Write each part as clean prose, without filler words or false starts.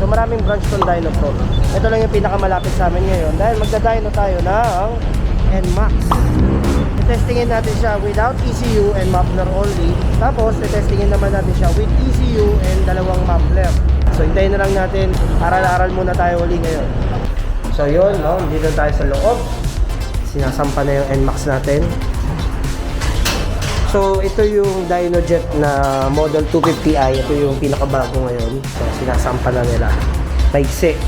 So maraming branch tong Dyno Pro. Ito lang yung pinakamalapit sa amin ngayon dahil magda-dyno tayo ng NMAX. Testingin natin siya without ECU and muffler only. Tapos testingin naman natin siya with ECU and dalawang muffler. So hintayin na lang natin, aral-aral muna tayo uli ngayon. So yun, no? Dito tayo sa loob. Sinasampa na yung NMAX natin. So ito yung DynoJet na Model 250i. Ito yung pinakabago ngayon. So sinasampa na nila. Paigsi.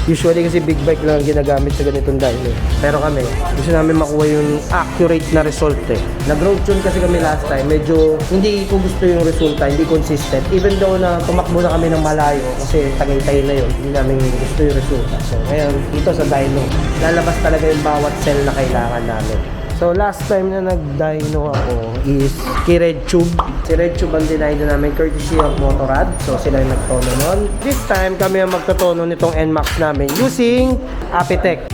Usually kasi big bike lang ang ginagamit sa ganitong dyno. Pero kami, gusto namin makuha yung accurate na result eh. Nag-road tune kasi kami last time. Medyo hindi ko gusto yung resulta, hindi consistent. Even though na tumakbo na kami ng malayo kasi Tagaytay na yun, hindi namin gusto yung resulta. So ngayon, dito sa dyno, lalabas talaga yung bawat cell na kailangan namin. So last time na nag-dyno ako is kay RedTube. Si RedTube ang dinayno namin courtesy of Motorrad. So sila yung nagtono nun. This time kami ang magtotono nitong NMAX namin using Apitech.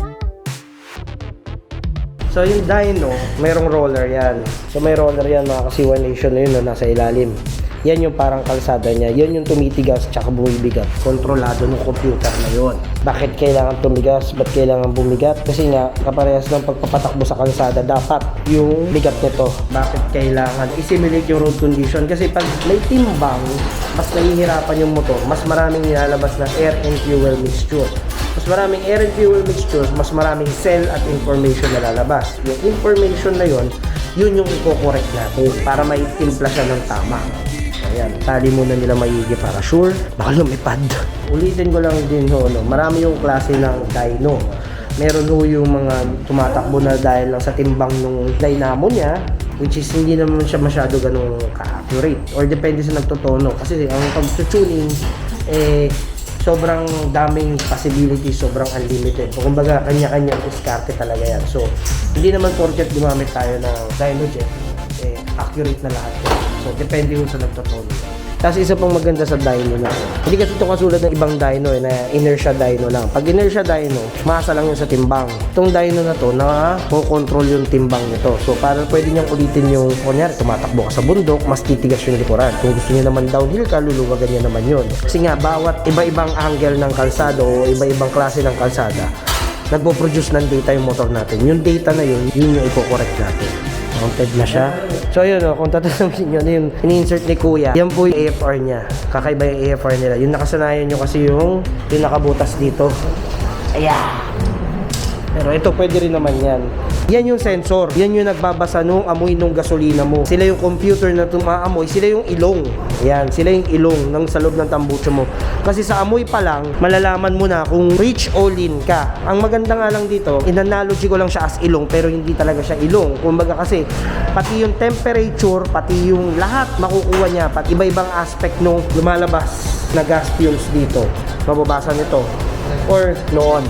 So yung dyno, mayroong roller yan. So may roller yan mga kasiwa nation na yun no, nasa ilalim. Yan yung parang kalsada niya. Yan yung tumitigas tsaka bumibigat. Kontrolado ng computer na yun. Bakit kailangan tumigas? Ba't kailangan bumigat? Kasi nga, kaparehas ng pagpapatakbo sa kalsada, dapat yung bigat nito. Bakit kailangan i-simulate yung road condition? Kasi pag may timbang, mas nahihirapan yung motor. Mas maraming nilalabas na air and fuel mixture. Mas maraming air and fuel mixtures, mas maraming cell at information na lalabas. Yung information na yun yung i-correct natin para maitimpla siya ng tama. Ayan, tali muna nila maigi para sure, baka lumipad. Ulitin ko lang din ho, no? Marami yung klase ng dyno. Meron ho yung mga tumatakbo na dahil lang sa timbang ng dynamo niya, which is hindi naman siya masyado ganun ka-accurate. Or depende sa nagtotono. Kasi ang pag-tuning, sobrang daming possibilities, sobrang unlimited. So, kumbaga, kanya-kanyang diskarte talaga yan. So, hindi naman porket gumamit tayo ng DynoJet, accurate na lahat yan. So, depende yun sa nagtotono. Tapos isa pang maganda sa dyno na, hindi kasi ito kasulad ng ibang dyno na inertia dyno lang. Pag inertia dyno, masa lang yun sa timbang. Itong dyno na to, na-control yung timbang nito. So, para pwede niyang ulitin yung, kunyari, tumatakbo ka sa bundok, mas titigas yung likuran. Kung gusto niyo naman downhill ka, luluwagan niya naman yun. Kasi nga, bawat iba-ibang angle ng kalsada o iba-ibang klase ng kalsada, nagpo-produce ng data yung motor natin. Yung data na yun yung ipo-correct natin. Mounted na siya. So yun o, kung tatanungin nyo, yung in-insert ni Kuya, yan po yung AFR niya. Kakaiba yung AFR nila. Yung nakasanayan nyo kasi yung nakabutas dito. Ayan. Pero ito pwede rin naman yan. Yan yung sensor. Yan yung nagbabasa nung amoy nung gasolina mo. Sila yung computer na tumaamoy. Sila yung ilong. Yan. Sila yung ilong ng sa loob ng tambucho mo. Kasi sa amoy pa lang, malalaman mo na kung rich o lean ka. Ang maganda nga lang dito, in-analogy ko lang siya as ilong, pero hindi talaga siya ilong. Kumbaga kasi, pati yung temperature, pati yung lahat makukuha niya, pati iba-ibang aspect nung lumalabas na gas fumes dito. Mababasa nito. Or noon.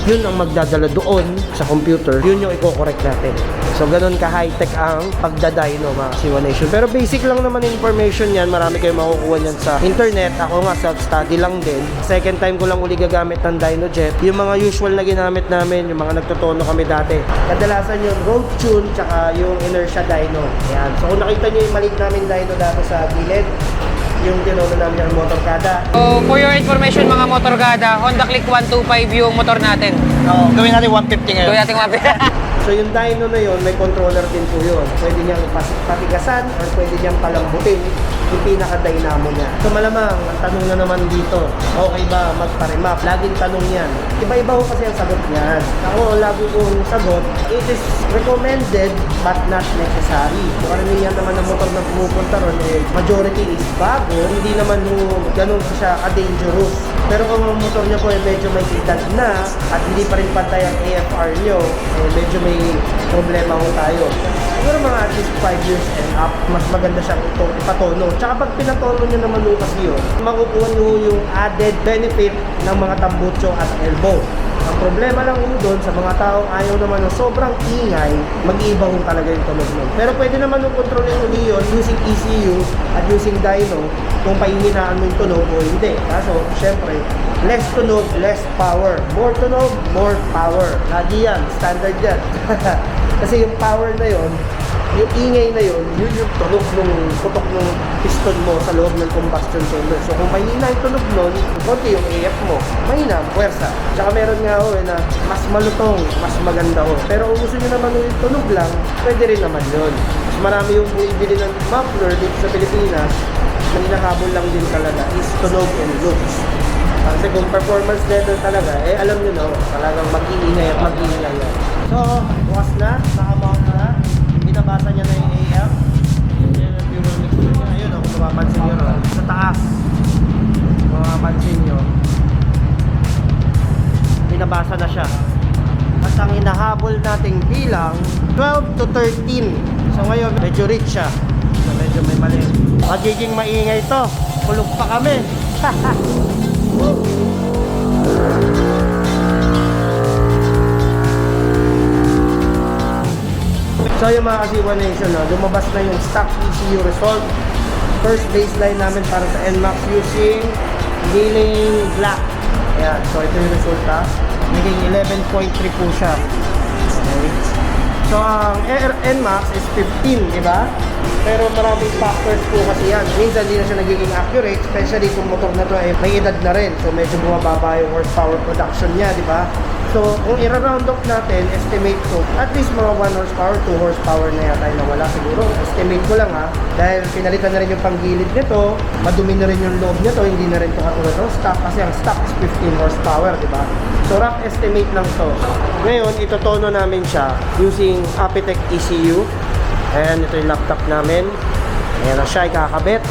Yun ang magdadala doon sa computer, yun yung i-correct natin. So, ganun ka-high-tech ang pagdadyno mga Kasiwa Nation. Pero basic lang naman information yan. Marami kayong makukuha yan sa internet. Ako nga, self-study lang din. Second time ko lang uli gagamit ng DynoJet. Yung mga usual na ginamit namin, yung mga nagtotono kami dati. Kadalasan yung road tune, tsaka yung inertia dyno. Ayan. So, kung nakita nyo yung maliit namin dyno dati sa gilid, yung tinono namin yung motorkada. So, for your information mga motorkada, Honda Click 125 yung motor natin. Gawin natin 150 ngayon. Gawin natin 150. So yung dyno na yun, may controller din po yun. Pwede niyang patigasan or pwede niyang palambutin yung pinaka-dynamo niya. So malamang, ang tanong na naman dito, okay ba magpa-remap? Laging tanong yan. Iba-iba ko kasi ang sagot niyan. Ako, lagi kong sagot, it is recommended but not necessary. So karamihan naman ng motor na pumupunta ron, majority is bago, hindi naman ganun siya ka-dangerous. Pero kung ang motor niya po medyo may edad na at hindi pa rin pantay ang AFR niyo, medyo may problema ho tayo. Siguro mga at least 5 years and up, mas maganda siyang ipatono. Tsaka pag pinatono niyo naman ho kasi yun, makukuha niyo yung added benefit ng mga tambucho at elbow. Ang problema lang ho doon sa mga taong ayaw naman ng sobrang ingay, mag-iiba ho talaga yung tunog nun. Pero pwede naman yung kontrolin uli yun using ECU at using dyno kung pahihinaan mo yung tunog o hindi. Kaso, syempre, less tunog, less power. More tunog, more power. Lagi yan, standard yan. Kasi yung power na yun, yung ingay na yun yung tunog ng putok ng piston mo sa loob ng combustion chamber. So kung mahina yung tunog nun, konti yung AF mo, mahina ang puwersa. Tsaka meron nga ho na mas malutong, mas maganda ho. Pero kung gusto nyo naman yung tunog lang, pwede rin naman yun. Mas marami yung bumibili ng muffler dito sa Pilipinas, hinahabol lang din talaga is tunog and looks. Kasi kung performance level talaga, alam nyo na, talagang mag-iingay at mag-iingay yan. So, bukas na, nakamount na, binabasa niya na yung AF. Yan ang fuel mixture niya. Ayun, kung mapapansin nyo, sa taas, kung mapapansin nyo, binabasa na siya. At ang hinahabol nating bilang, 12 to 13. So ngayon, medyo rich siya. So medyo may mali. Magiging maingay to. Kulog pa kami. So yung mga Kasiwa Nation, lumabas na yung stock ECU result. First baseline namin para sa NMAX using Healing Black. Ayan, so ito yung resulta. Naging 11.3 po siya. Okay. So ang NMAX is 15, di ba? Pero maraming factors po kasi yan. Minsan hindi na siya nagiging accurate, especially kung motor na to ay may edad na rin. So medyo bumababa yung horsepower production niya, di ba? So kung i-round off natin, estimate ko, at least mga 1 horsepower, 2 horsepower na yata yung nawala siguro. Estimate ko lang dahil pinalitan na rin yung panggilid nito, madumi na rin yung loob nito, hindi na rin ito katulad ng stock kasi ang stock is 15 horsepower, di ba? So rough estimate lang to. Ngayon, itotono namin siya using Apitech ECU. Ayan, ito yung laptop namin. Ayan na siya, ikakabit.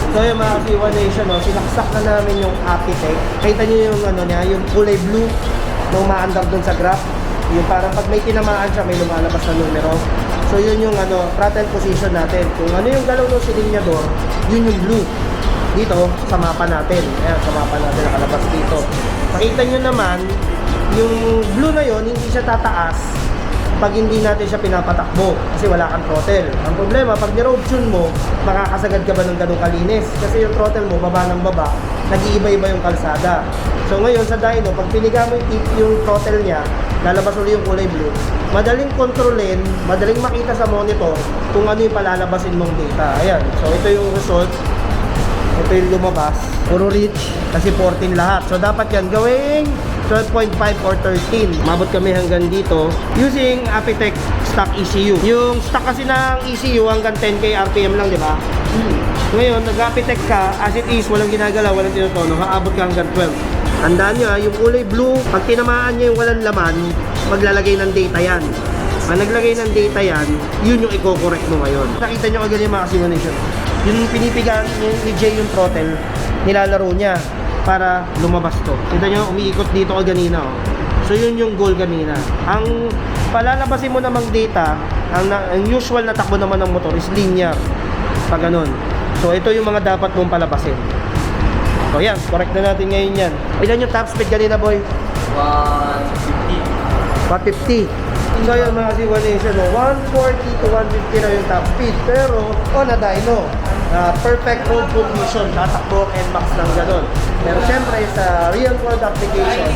So yung mga Kasiwa Nation, sinaksak na namin yung Apitech. Kita nyo yung, niya, yung kulay blue nung maandar dun sa graph. Yung parang pag may tinamaan siya, may lumalabas na numero. So yun yung throttle position natin. Kung ano yung galaw ng silinyador, yun yung blue. Dito, sa mapa natin. Ayan, sa mapa natin nakalabas dito. Makita nyo naman, yung blue na yun, hindi siya tataas pag hindi natin siya pinapatakbo kasi wala kang throttle. Ang problema, pag ni-road tune mo, makakasagad ka ba ng ganung kalinis? Kasi yung throttle mo, baba ng baba, nag-iiba-iba yung kalsada. So ngayon sa dyno, pag piniga mo yung throttle niya, lalabas ulit yung kulay blue. Madaling kontrolin, madaling makita sa monitor kung ano yung palalabasin mong data. Ayan, so ito yung result. Ito yung lumabas. Puro rich kasi 14 lahat. So dapat yan gawing 12.5 or 13. Mabot kami hanggang dito using Apitech stock ECU. Yung stock kasi ng ECU hanggang 10k RPM lang, di ba? Ngayon, nag-Apitech ka, as it is, walang ginagalaw, walang tinutono, haabot ka hanggang 12. Tandaan nyo, yung kulay blue, pag tinamaan nyo yung walang laman, maglalagay ng data yan. Pag naglagay ng data yan, yun yung i-correct mo ngayon. Nakita nyo agad yung mga simulation. Yung pinipigaan ni Jay yung throttle, nilalaro niya para lumabas to. Kita nyo, umiikot dito ka ganina. So yun yung goal kanina. Ang palalabasin mo namang data, ang usual na takbo naman ng motor is linear. Pag ganun. So ito yung mga dapat mong palabasin. So yan, correct na natin ngayon yan. Ilan yung top speed kanina, boy? 150. So yan mga Kasiwa Nation, 140 to 150 na yung top speed. Pero on a dyno, perfect road condition, tatakbo ang NMAX ng ganun. Pero syempre sa real world application,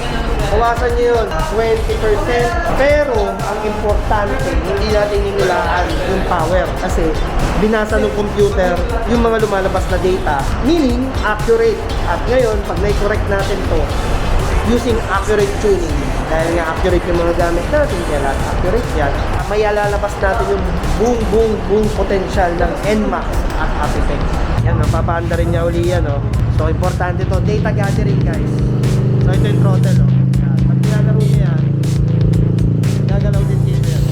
bawasan nyo yun 20%. Pero ang importante, hindi natin ninulaan yung power. Kasi binasa ng computer yung mga lumalabas na data, meaning accurate. At ngayon, pag na-correct natin to using accurate tuning, dahil nga accurate yung mga gamit natin, kaya lahat accurate yan, may lalabas natin yung boom potential ng NMAX at Apitech. Yan, napapaanda rin niya uli yan, So, importante to, data gathering, guys. So, ito yung throttle, Yan. Pag nilalaro niya yan, gagalaw din dito yan.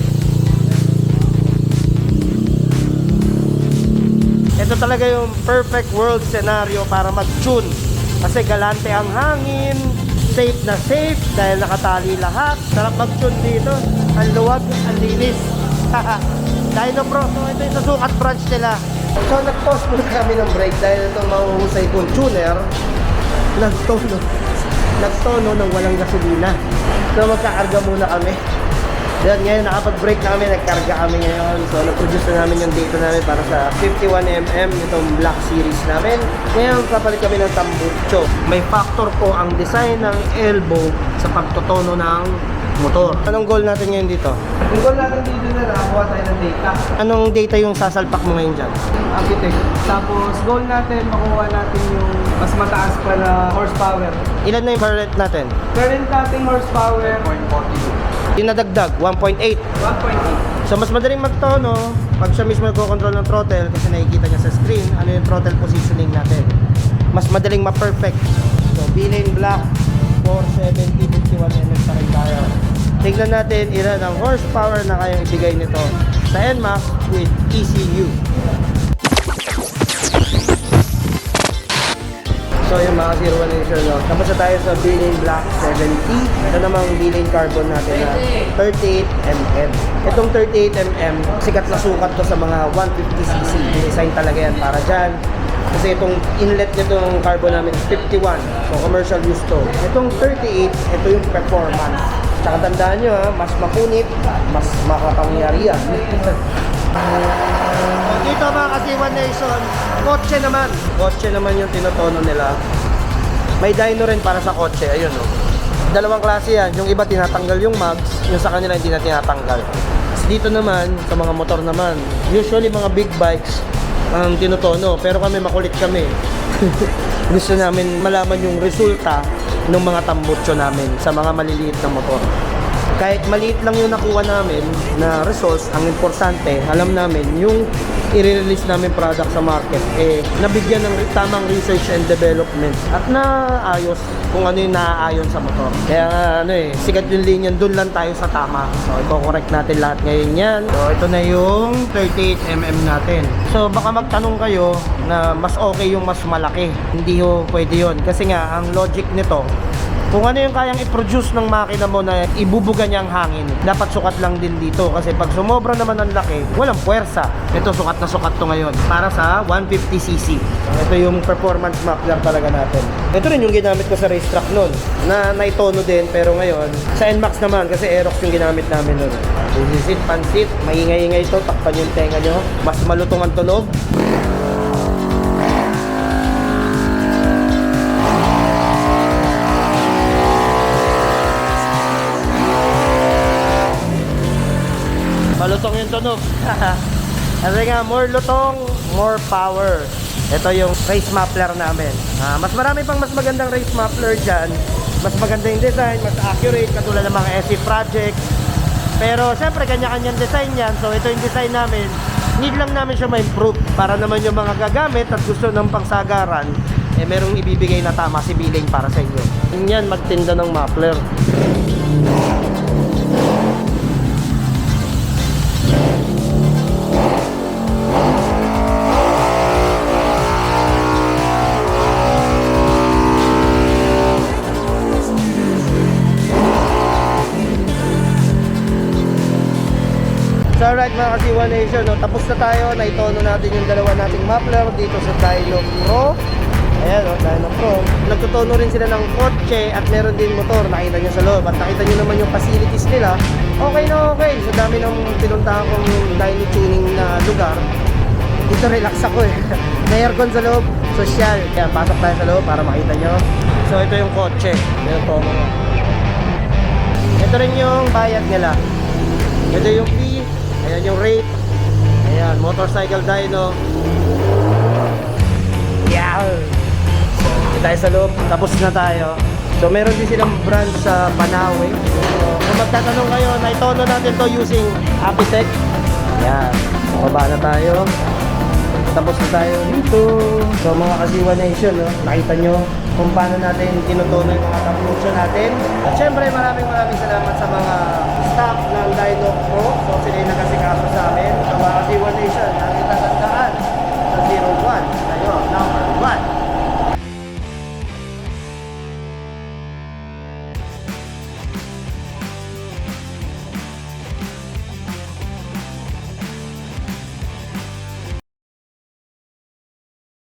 Ito talaga yung perfect world scenario para mag-tune. Kasi galante ang hangin, safe na safe dahil nakatali lahat. Sarap mag-tune dito. Ang luwag, ang linis. Dyno Pro, so ito yung sukat branch nila. So nag-pause muna kami ng break dahil itong mahuhusay kong tuner nagtono ng walang gasolina. So magkakarga muna kami. Then ngayon nakapag-break na kami, nagkarga kami ngayon. So nag-produce na namin yung data namin para sa 51mm, itong Black Series namin. Ngayon papalit kami ng tambucho. May factor po ang design ng elbow sa pagtotono ng motor. Anong goal natin ngayon dito? Yung goal natin dito na nakakuha tayo ng data. Anong data yung sasalpak mo ngayon dyan? Architect. Tapos goal natin, makuha natin yung mas mataas pa na horsepower. Ilan na yung current natin? Current nating horsepower, 0.42. Yung nadagdag, 1.8. 1.8. So mas madaling magtono pag siya mismo nagko-control ng throttle kasi nakikita niya sa screen ano yung throttle positioning natin. Mas madaling ma-perfect. So B-Lane Black 470 51 NS pa rin tayo. Tignan natin ilan ang horsepower na kayang ibigay nito sa NMAX with ECU. So yung mga 01 Nation, no? Tapos na tayo sa B-Lane Black 70. Ito namang B-Lane Carbon natin na 38mm. Itong 38mm, sikat na sukat to sa mga 150cc. Design talaga yan para dyan. Kasi itong inlet nitong carbon namin is 51. So commercial use to. Itong 38, ito yung performance. Tsaka tandaan nyo ha, mas mapunit, mas makapangyarihan. Dito mga Kasiwan Nation, kotse naman. Kotse naman yung tinotono nila. May dyno rin para sa kotse, ayun o. Dalawang klase yan, yung iba tinatanggal yung mags, yung sa kanila hindi na tinatanggal. Dito naman, sa mga motor naman, usually mga big bikes ang tinotono, pero kami makulit kami. Gusto namin malaman yung resulta ng mga tambutso namin sa mga maliliit na motor. Kahit maliit lang yung nakuha namin na results, ang importante, alam namin yung i-release namin product sa market, nabigyan ng tamang research and development at naayos kung ano yung naaayon sa motor. Kaya sikat yung linya, dun lang tayo sa tama. So, i-correct natin lahat ngayon yan. So, ito na yung 38mm natin. So, baka magtanong kayo na mas okay yung mas malaki. Hindi ho pwede yun. Kasi nga, ang logic nito, kung ano yung kayang i-produce ng makina mo na ibubuga niyang hangin, dapat sukat lang din dito. Kasi pag sumobra naman ang laki, walang puwersa. Ito sukat na sukat to ngayon para sa 150cc. Ito yung performance muffler talaga natin. Ito rin yung ginamit ko sa racetrack nun, na naitono din, pero ngayon sa NMAX naman kasi Aerox yung ginamit namin nun. Busisit, pansit, maingay-ingay ito, takpan yung tenga nyo, mas malutong ang tunog. Malutong yung tunog. Kasi nga, more lutong, more power. Ito yung race muffler namin. Mas marami pang mas magandang race muffler dyan. Mas maganda yung design, mas accurate, katulad ng mga SE Project. Pero syempre, kanya-kanyang design yan. So ito yung design namin. Need lang namin siya ma-improve para naman yung mga gagamit at gusto ng pangsagaran, merong ibibigay na tama si billing para sa inyo. Yan, magtinda ng muffler. So alright mga Kasiwa Nation, tapos na tayo, naitono natin yung dalawa nating muffler dito sa Dyno Pro. Ayan Dyno Pro. Nagtutono rin sila ng kotse at meron din motor, nakita nyo sa loob. At nakita nyo naman yung facilities nila. Okay na okay, sa dami ng pinuntahan kong dyno tuning na lugar. Dito relax ako May aircon sa loob, social. Kaya pasok tayo sa loob para makita nyo. So ito yung kotse, ito rin yung bayad nila. Ito yung fee. Ayan yung rate. Ayan, motorcycle dyno. Yeah. So, tayo sa loob. Tapos na tayo. So, meron din silang branch sa Banawe. So, kung magtatanong kayo, naitono natin to using Apitech. Ayan. Baba na tayo. Tapos na tayo dito. So, mga Kasiwa Nation, nakita nyo kung paano natin tinutono yung mga tambutso natin. At syempre, maraming salamat sa mga staff ng Dyno Pro. So, sila yung nagkasikaso sa amin. So, mga Kasiwa Nation, natin tatandaan sa 01. Ayun, now